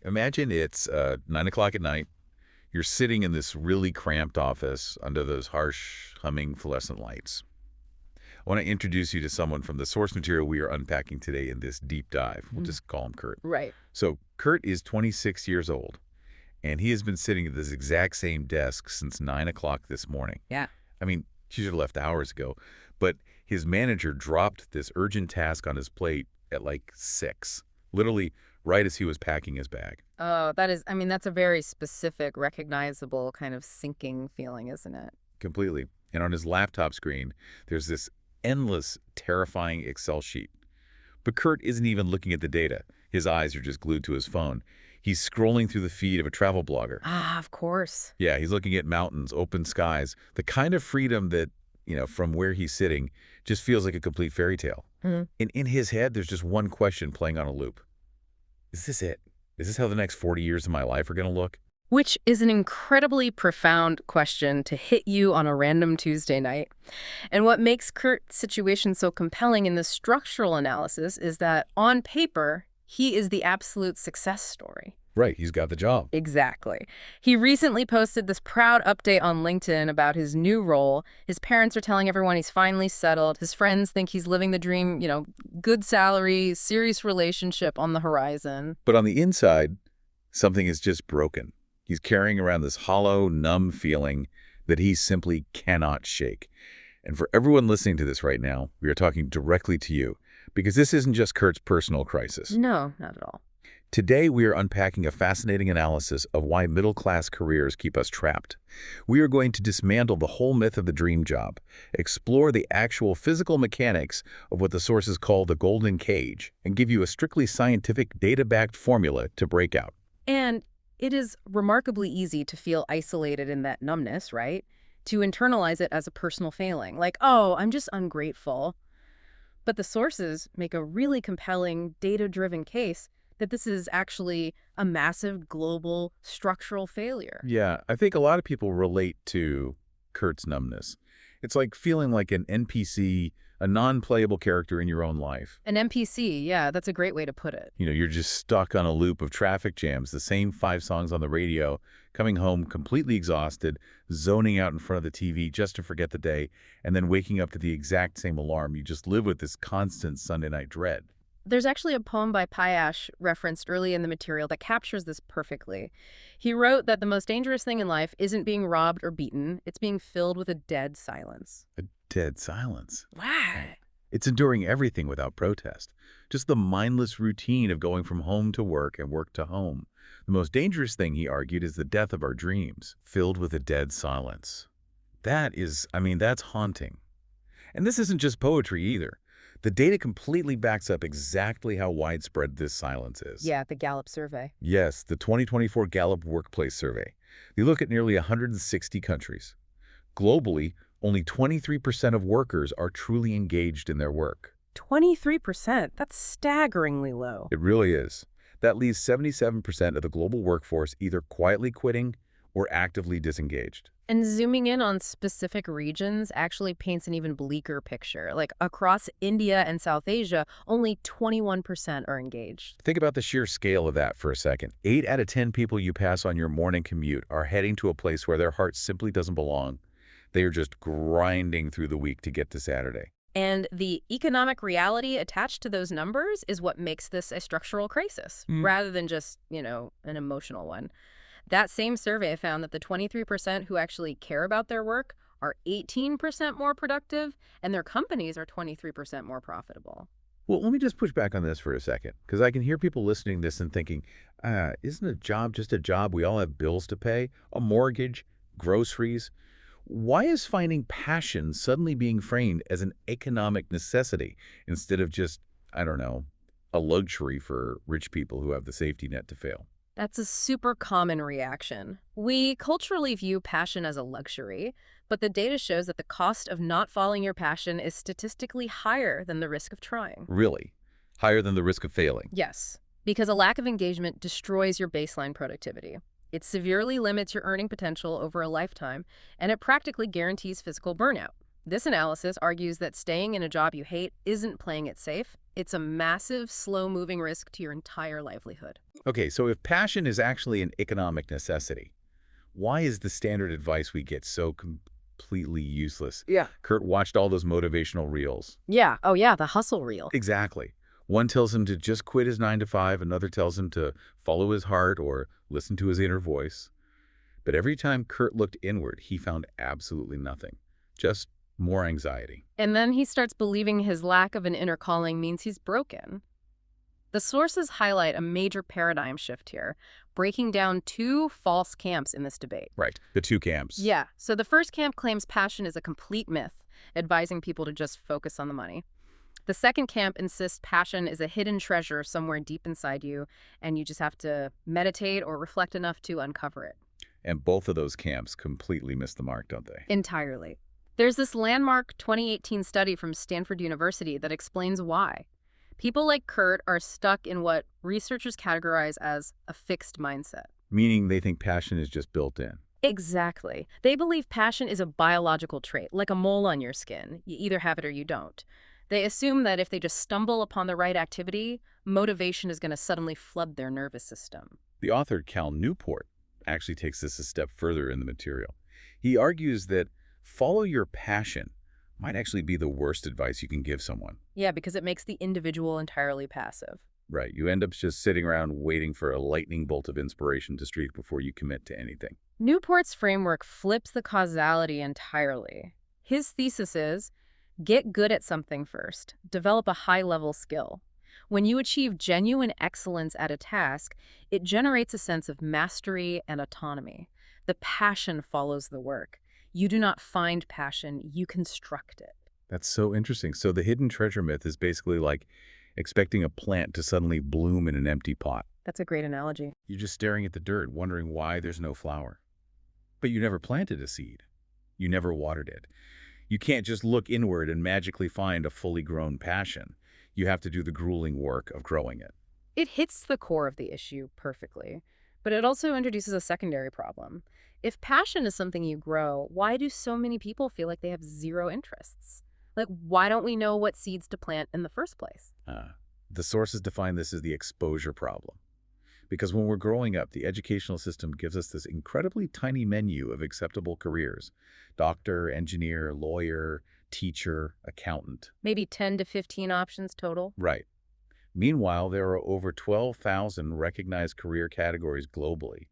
Imagine it's 9 o'clock at night. You're sitting in this really cramped office under those harsh, humming fluorescent lights. I want to introduce you to someone from the source material we are unpacking today in this deep dive. We'll just call him Kurt. Right. So Kurt is 26 years old, and he has been sitting at this exact same desk since 9 o'clock this morning. Yeah. I mean, she should have left hours ago, but his manager dropped this urgent task on his plate at like 6, literally right as he was packing his bag. Oh, that's a very specific, recognizable kind of sinking feeling, isn't it? Completely. And on his laptop screen, there's this endless, terrifying Excel sheet. But Kurt isn't even looking at the data. His eyes are just glued to his phone. He's scrolling through the feed of a travel blogger. Ah, of course. Yeah, he's looking at mountains, open skies, the kind of freedom that, from where he's sitting just feels like a complete fairy tale. Mm-hmm. And in his head, there's just one question playing on a loop. Is this it? Is this how the next 40 years of my life are going to look? Which is an incredibly profound question to hit you on a random Tuesday night. And what makes Kurt's situation so compelling in the structural analysis is that, on paper, he is the absolute success story. Right, he's got the job. Exactly. He recently posted this proud update on LinkedIn about his new role. His parents are telling everyone he's finally settled. His friends think he's living the dream, good salary, serious relationship on the horizon. But on the inside, something is just broken. He's carrying around this hollow, numb feeling that he simply cannot shake. And for everyone listening to this right now, we are talking directly to you, because this isn't just Kurt's personal crisis. No, not at all. Today, we are unpacking a fascinating analysis of why middle-class careers keep us trapped. We are going to dismantle the whole myth of the dream job, explore the actual physical mechanics of what the sources call the golden cage, and give you a strictly scientific, data-backed formula to break out. And it is remarkably easy to feel isolated in that numbness, right? To internalize it as a personal failing, like, oh, I'm just ungrateful. But the sources make a really compelling, data-driven case that this is actually a massive global structural failure. Yeah, I think a lot of people relate to Kurt's numbness. It's like feeling like an NPC, a non-playable character in your own life. An NPC, yeah, that's a great way to put it. You're just stuck on a loop of traffic jams, the same 5 songs on the radio, coming home completely exhausted, zoning out in front of the TV just to forget the day, and then waking up to the exact same alarm. You just live with this constant Sunday night dread. There's actually a poem by Payash referenced early in the material that captures this perfectly. He wrote that the most dangerous thing in life isn't being robbed or beaten, it's being filled with a dead silence. A dead silence. Wow. It's enduring everything without protest. Just the mindless routine of going from home to work and work to home. The most dangerous thing, he argued, is the death of our dreams, filled with a dead silence. That's haunting. And this isn't just poetry either. The data completely backs up exactly how widespread this silence is. Yeah, the Gallup survey. Yes, the 2024 Gallup Workplace Survey. They look at nearly 160 countries. Globally, only 23% of workers are truly engaged in their work. 23%? That's staggeringly low. It really is. That leaves 77% of the global workforce either quietly quitting or actively disengaged. And zooming in on specific regions actually paints an even bleaker picture. Like across India and South Asia, only 21% are engaged. Think about the sheer scale of that for a second. 8 out of 10 people you pass on your morning commute are heading to a place where their heart simply doesn't belong. They are just grinding through the week to get to Saturday. And the economic reality attached to those numbers is what makes this a structural crisis, rather than just, an emotional one. That same survey found that the 23% who actually care about their work are 18% more productive, and their companies are 23% more profitable. Well, let me just push back on this for a second, because I can hear people listening to this and thinking, isn't a job just a job? We all have bills to pay, a mortgage, groceries. Why is finding passion suddenly being framed as an economic necessity instead of just, a luxury for rich people who have the safety net to fail? That's a super common reaction. We culturally view passion as a luxury, but the data shows that the cost of not following your passion is statistically higher than the risk of trying. Really? Higher than the risk of failing? Yes, because a lack of engagement destroys your baseline productivity. It severely limits your earning potential over a lifetime, and it practically guarantees physical burnout. This analysis argues that staying in a job you hate isn't playing it safe, It's a massive, slow-moving risk to your entire livelihood. Okay, so if passion is actually an economic necessity, why is the standard advice we get so completely useless? Yeah. Kurt watched all those motivational reels. Yeah. Oh, yeah, the hustle reel. Exactly. One tells him to just quit his 9 to 5, another tells him to follow his heart or listen to his inner voice. But every time Kurt looked inward, he found absolutely nothing. Just more anxiety. And then he starts believing his lack of an inner calling means he's broken. The sources highlight a major paradigm shift here, breaking down two false camps in this debate. Right. The two camps. Yeah, so the first camp claims passion is a complete myth, advising people to just focus on the money. The second camp insists passion is a hidden treasure somewhere deep inside you, and you just have to meditate or reflect enough to uncover it. And both of those camps completely miss the mark, don't they? Entirely. There's this landmark 2018 study from Stanford University that explains why. People like Kurt are stuck in what researchers categorize as a fixed mindset. Meaning they think passion is just built in. Exactly. They believe passion is a biological trait, like a mole on your skin. You either have it or you don't. They assume that if they just stumble upon the right activity, motivation is going to suddenly flood their nervous system. The author, Cal Newport, actually takes this a step further in the material. He argues that follow your passion might actually be the worst advice you can give someone. Yeah, because it makes the individual entirely passive. Right. You end up just sitting around waiting for a lightning bolt of inspiration to strike before you commit to anything. Newport's framework flips the causality entirely. His thesis is, get good at something first. Develop a high-level skill. When you achieve genuine excellence at a task, it generates a sense of mastery and autonomy. The passion follows the work. You do not find passion, you construct it. That's so interesting. So the hidden treasure myth is basically like expecting a plant to suddenly bloom in an empty pot. That's a great analogy. You're just staring at the dirt, wondering why there's no flower. But you never planted a seed. You never watered it. You can't just look inward and magically find a fully grown passion. You have to do the grueling work of growing it. It hits the core of the issue perfectly, but it also introduces a secondary problem. If passion is something you grow, why do so many people feel like they have zero interests? Like, why don't we know what seeds to plant in the first place? The sources define this as the exposure problem. Because when we're growing up, the educational system gives us this incredibly tiny menu of acceptable careers. Doctor, engineer, lawyer, teacher, accountant. Maybe 10 to 15 options total? Right. Meanwhile, there are over 12,000 recognized career categories globally.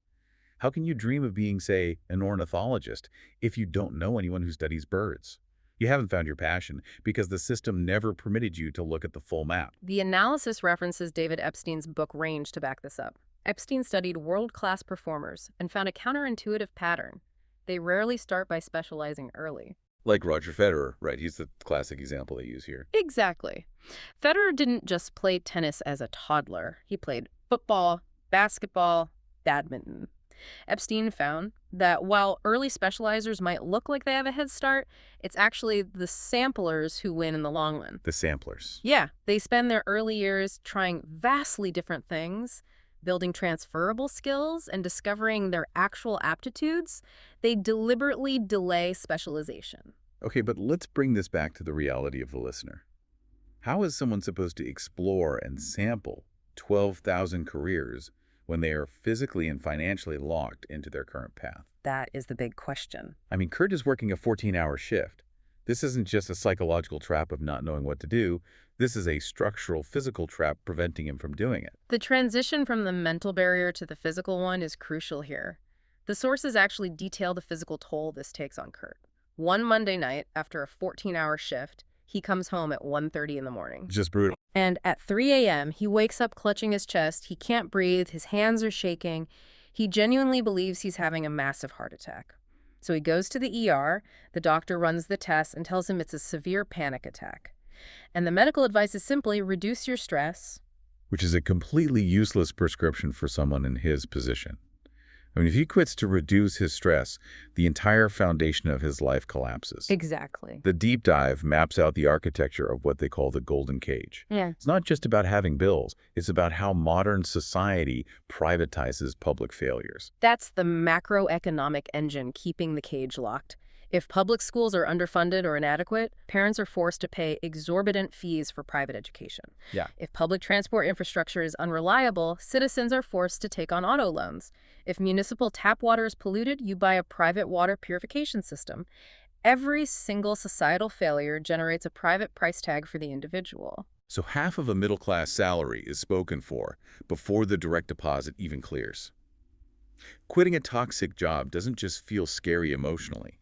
How can you dream of being, say, an ornithologist if you don't know anyone who studies birds? You haven't found your passion because the system never permitted you to look at the full map. The analysis references David Epstein's book Range to back this up. Epstein studied world-class performers and found a counterintuitive pattern. They rarely start by specializing early. Like Roger Federer, right? He's the classic example they use here. Exactly. Federer didn't just play tennis as a toddler. He played football, basketball, badminton. Epstein found that while early specializers might look like they have a head start, it's actually the samplers who win in the long run. The samplers. Yeah, they spend their early years trying vastly different things, building transferable skills, and discovering their actual aptitudes. They deliberately delay specialization. Okay, but let's bring this back to the reality of the listener. How is someone supposed to explore and sample 12,000 careers when they are physically and financially locked into their current path? That is the big question. I mean, Kurt is working a 14-hour shift. This isn't just a psychological trap of not knowing what to do. This is a structural physical trap preventing him from doing it. The transition from the mental barrier to the physical one is crucial here. The sources actually detail the physical toll this takes on Kurt. One Monday night, after a 14-hour shift, he comes home at 1:30 in the morning. Just brutal. And at 3 a.m., he wakes up clutching his chest. He can't breathe. His hands are shaking. He genuinely believes he's having a massive heart attack. So he goes to the ER. The doctor runs the tests and tells him it's a severe panic attack. And the medical advice is simply reduce your stress. Which is a completely useless prescription for someone in his position. I mean, if he quits to reduce his stress, the entire foundation of his life collapses. Exactly. The deep dive maps out the architecture of what they call the golden cage. Yeah. It's not just about having bills. It's about how modern society privatizes public failures. That's the macroeconomic engine keeping the cage locked. If public schools are underfunded or inadequate, parents are forced to pay exorbitant fees for private education. Yeah. If public transport infrastructure is unreliable, citizens are forced to take on auto loans. If municipal tap water is polluted, you buy a private water purification system. Every single societal failure generates a private price tag for the individual. So half of a middle-class salary is spoken for before the direct deposit even clears. Quitting a toxic job doesn't just feel scary emotionally.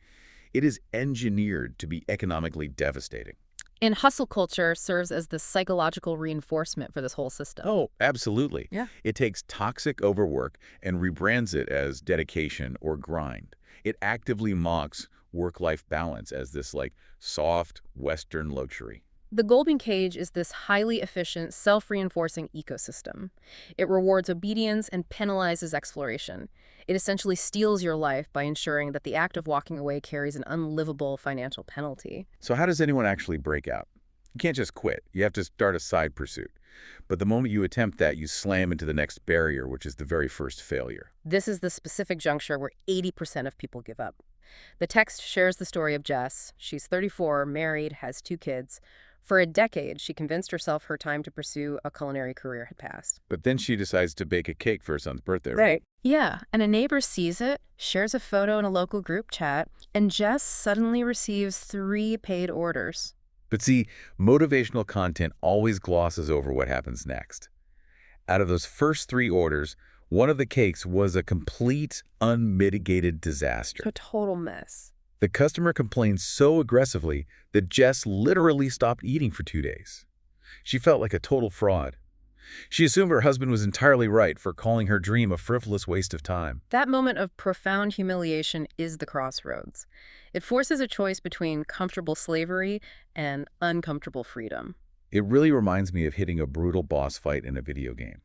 It is engineered to be economically devastating. And hustle culture serves as the psychological reinforcement for this whole system. Oh, absolutely. Yeah. It takes toxic overwork and rebrands it as dedication or grind. It actively mocks work-life balance as this, like, soft Western luxury. The golden cage is this highly efficient, self-reinforcing ecosystem. It rewards obedience and penalizes exploration. It essentially steals your life by ensuring that the act of walking away carries an unlivable financial penalty. So how does anyone actually break out? You can't just quit. You have to start a side pursuit. But the moment you attempt that, you slam into the next barrier, which is the very first failure. This is the specific juncture where 80% of people give up. The text shares the story of Jess. She's 34, married, has 2 kids. For a decade, she convinced herself her time to pursue a culinary career had passed. But then she decides to bake a cake for her son's birthday. Right. Yeah, and a neighbor sees it, shares a photo in a local group chat, and Jess suddenly receives 3 paid orders. But see, motivational content always glosses over what happens next. Out of those first 3 orders, one of the cakes was a complete, unmitigated disaster. A total mess. The customer complained so aggressively that Jess literally stopped eating for 2 days. She felt like a total fraud. She assumed her husband was entirely right for calling her dream a frivolous waste of time. That moment of profound humiliation is the crossroads. It forces a choice between comfortable slavery and uncomfortable freedom. It really reminds me of hitting a brutal boss fight in a video game.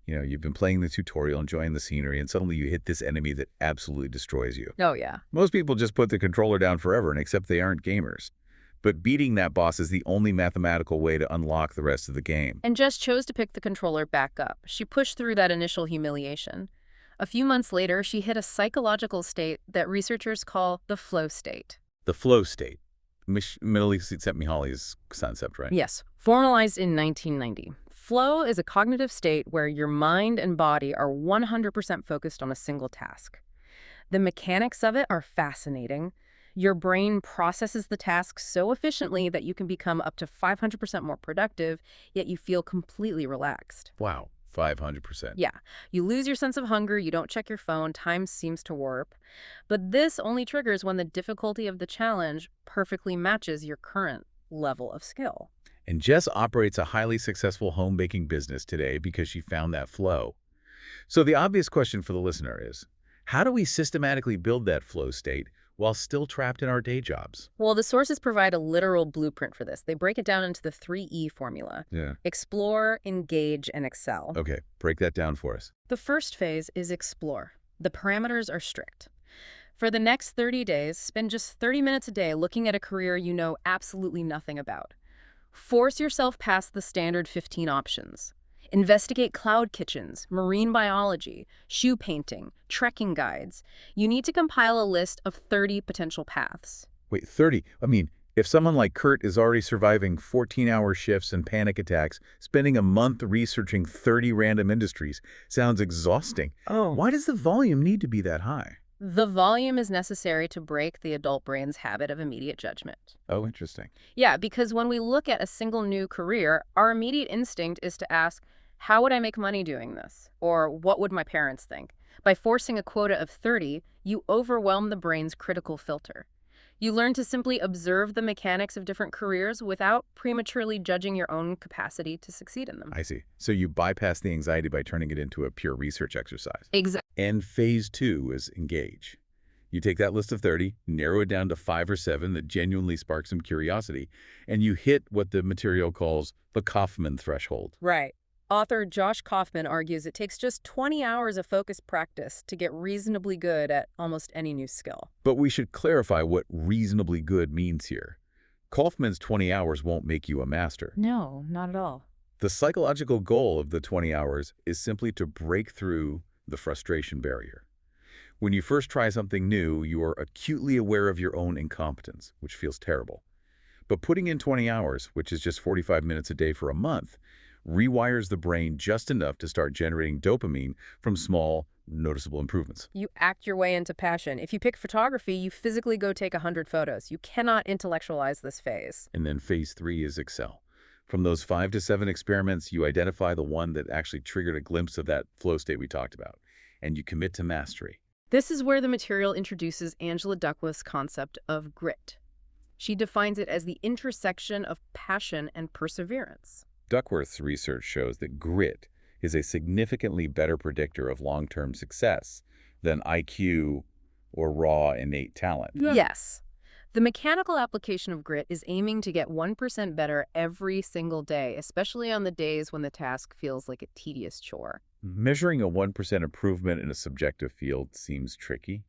You know, you've been playing the tutorial, enjoying the scenery, and suddenly you hit this enemy that absolutely destroys you. Oh, yeah. Most people just put the controller down forever and accept they aren't gamers. But beating that boss is the only mathematical way to unlock the rest of the game. And Jess chose to pick the controller back up. She pushed through that initial humiliation. A few months later, she hit a psychological state that researchers call the flow state. The flow state. Middle East Mihaly's concept, right? Yes, formalized in 1990. Flow is a cognitive state where your mind and body are 100% focused on a single task. The mechanics of it are fascinating. Your brain processes the task so efficiently that you can become up to 500% more productive, yet you feel completely relaxed. Wow, 500%. Yeah, you lose your sense of hunger, you don't check your phone, time seems to warp. But this only triggers when the difficulty of the challenge perfectly matches your current level of skill. And Jess operates a highly successful home baking business today because she found that flow. So the obvious question for the listener is, how do we systematically build that flow state while still trapped in our day jobs? Well, the sources provide a literal blueprint for this. They break it down into the 3E formula. Yeah. Explore, engage, and excel. Okay, break that down for us. The first phase is explore. The parameters are strict. For the next 30 days, spend just 30 minutes a day looking at a career you know absolutely nothing about. Force yourself past the standard 15 options. Investigate cloud kitchens, marine biology, shoe painting, trekking guides. You need to compile a list of 30 potential paths. Wait, 30? I mean, if someone like Kurt is already surviving 14-hour shifts and panic attacks, spending a month researching 30 random industries sounds exhausting. Oh. Why does the volume need to be that high? The volume is necessary to break the adult brain's habit of immediate judgment. Oh, interesting. Yeah, because when we look at a single new career, our immediate instinct is to ask, how would I make money doing this? Or what would my parents think? By forcing a quota of 30, you overwhelm the brain's critical filter. You learn to simply observe the mechanics of different careers without prematurely judging your own capacity to succeed in them. I see. So you bypass the anxiety by turning it into a pure research exercise. Exactly. And phase 2 is engage. You take that list of 30, narrow it down to 5 or 7 that genuinely spark some curiosity, and you hit what the material calls the Kaufman threshold. Right. Author Josh Kaufman argues it takes just 20 hours of focused practice to get reasonably good at almost any new skill. But we should clarify what reasonably good means here. Kaufman's 20 hours won't make you a master. No, not at all. The psychological goal of the 20 hours is simply to break through the frustration barrier. When you first try something new, you are acutely aware of your own incompetence, which feels terrible. But putting in 20 hours, which is just 45 minutes a day for a month, rewires the brain just enough to start generating dopamine from small, noticeable improvements. You act your way into passion. If you pick photography, you physically go take 100 photos. You cannot intellectualize this phase. And then phase 3 is Excel. From those 5 to 7 experiments, you identify the one that actually triggered a glimpse of that flow state we talked about, and you commit to mastery. This is where the material introduces Angela Duckworth's concept of grit. She defines it as the intersection of passion and perseverance. Duckworth's research shows that grit is a significantly better predictor of long-term success than IQ or raw innate talent. Yeah. Yes. The mechanical application of grit is aiming to get 1% better every single day, especially on the days when the task feels like a tedious chore. Measuring a 1% improvement in a subjective field seems tricky,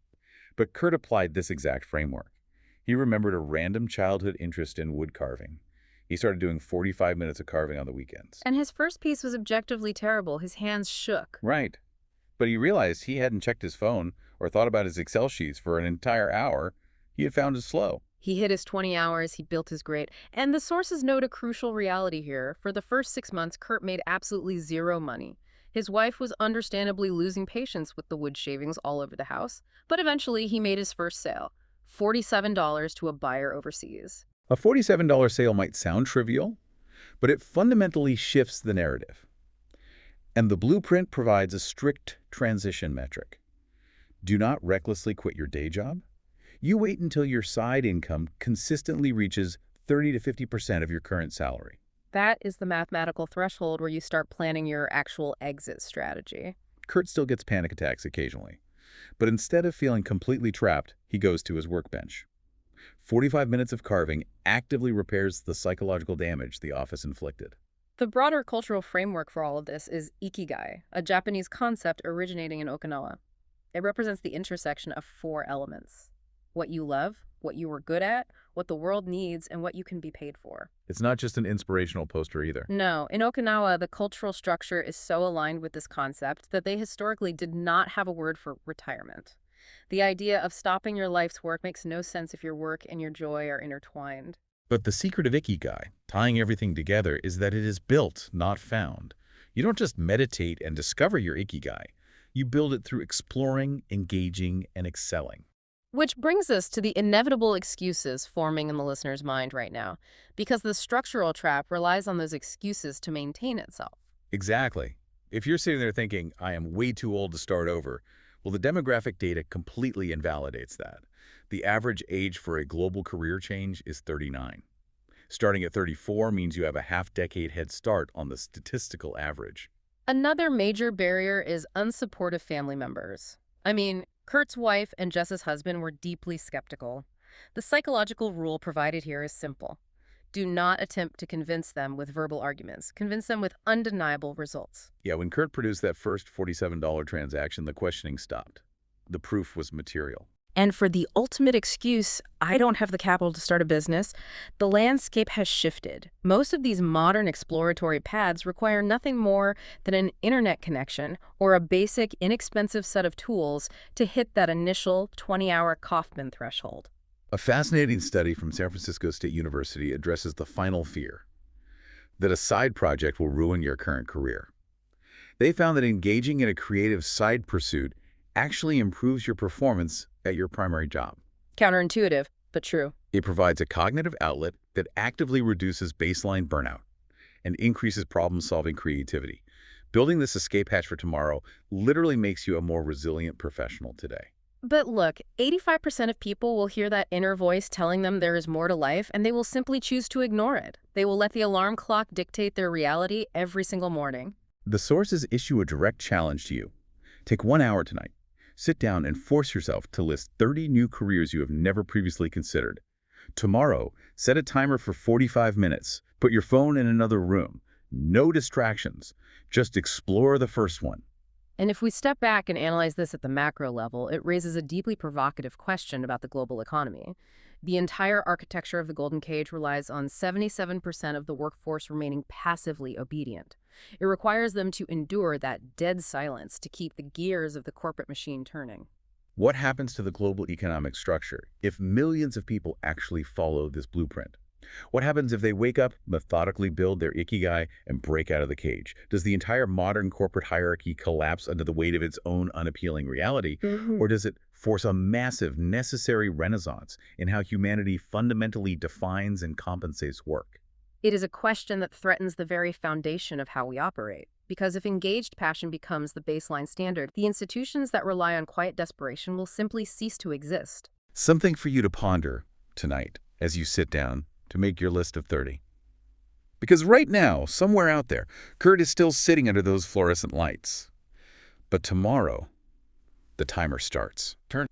but Kurt applied this exact framework. He remembered a random childhood interest in wood carving. He started doing 45 minutes of carving on the weekends. And his first piece was objectively terrible. His hands shook. Right. But he realized he hadn't checked his phone or thought about his Excel sheets for an entire hour. He had found his flow. He hit his 20 hours, he built his grit. And the sources note a crucial reality here. For the first 6 months, Kurt made absolutely zero money. His wife was understandably losing patience with the wood shavings all over the house. But eventually, he made his first sale, $47 to a buyer overseas. A $47 sale might sound trivial, but it fundamentally shifts the narrative. And the blueprint provides a strict transition metric. Do not recklessly quit your day job. You wait until your side income consistently reaches 30 to 50% of your current salary. That is the mathematical threshold where you start planning your actual exit strategy. Kurt still gets panic attacks occasionally, but instead of feeling completely trapped, he goes to his workbench. 45 minutes of carving actively repairs the psychological damage the office inflicted. The broader cultural framework for all of this is ikigai, a Japanese concept originating in Okinawa. It represents the intersection of 4 elements: what you love, what you were good at, what the world needs, and what you can be paid for. It's not just an inspirational poster either. No, in Okinawa, the cultural structure is so aligned with this concept that they historically did not have a word for retirement. The idea of stopping your life's work makes no sense if your work and your joy are intertwined. But the secret of Ikigai, tying everything together, is that it is built, not found. You don't just meditate and discover your Ikigai. You build it through exploring, engaging, and excelling. Which brings us to the inevitable excuses forming in the listener's mind right now, because the structural trap relies on those excuses to maintain itself. Exactly. If you're sitting there thinking, I am way too old to start over, well, the demographic data completely invalidates that. The average age for a global career change is 39. Starting at 34 means you have a half-decade head start on the statistical average. Another major barrier is unsupportive family members. I mean, Kurt's wife and Jess's husband were deeply skeptical. The psychological rule provided here is simple. Do not attempt to convince them with verbal arguments. Convince them with undeniable results. Yeah, when Kurt produced that first $47 transaction, the questioning stopped. The proof was material. And for the ultimate excuse, I don't have the capital to start a business, the landscape has shifted. Most of these modern exploratory paths require nothing more than an internet connection or a basic, inexpensive set of tools to hit that initial 20-hour Kaufman threshold. A fascinating study from San Francisco State University addresses the final fear, that a side project will ruin your current career. They found that engaging in a creative side pursuit actually improves your performance at your primary job. Counterintuitive, but true. It provides a cognitive outlet that actively reduces baseline burnout and increases problem-solving creativity. Building this escape hatch for tomorrow literally makes you a more resilient professional today. But look, 85% of people will hear that inner voice telling them there is more to life, and they will simply choose to ignore it. They will let the alarm clock dictate their reality every single morning. The sources issue a direct challenge to you. Take 1 hour tonight. Sit down and force yourself to list 30 new careers you have never previously considered. Tomorrow, set a timer for 45 minutes. Put your phone in another room. No distractions. Just explore the first one. And if we step back and analyze this at the macro level, it raises a deeply provocative question about the global economy. The entire architecture of the Golden Cage relies on 77% of the workforce remaining passively obedient. It requires them to endure that dead silence to keep the gears of the corporate machine turning. What happens to the global economic structure if millions of people actually follow this blueprint? What happens if they wake up, methodically build their ikigai, and break out of the cage? Does the entire modern corporate hierarchy collapse under the weight of its own unappealing reality, or does it force a massive, necessary renaissance in how humanity fundamentally defines and compensates work? It is a question that threatens the very foundation of how we operate. Because if engaged passion becomes the baseline standard, the institutions that rely on quiet desperation will simply cease to exist. Something for you to ponder tonight as you sit down to make your list of 30. Because right now, somewhere out there, Kurt is still sitting under those fluorescent lights. But tomorrow, the timer starts. Turn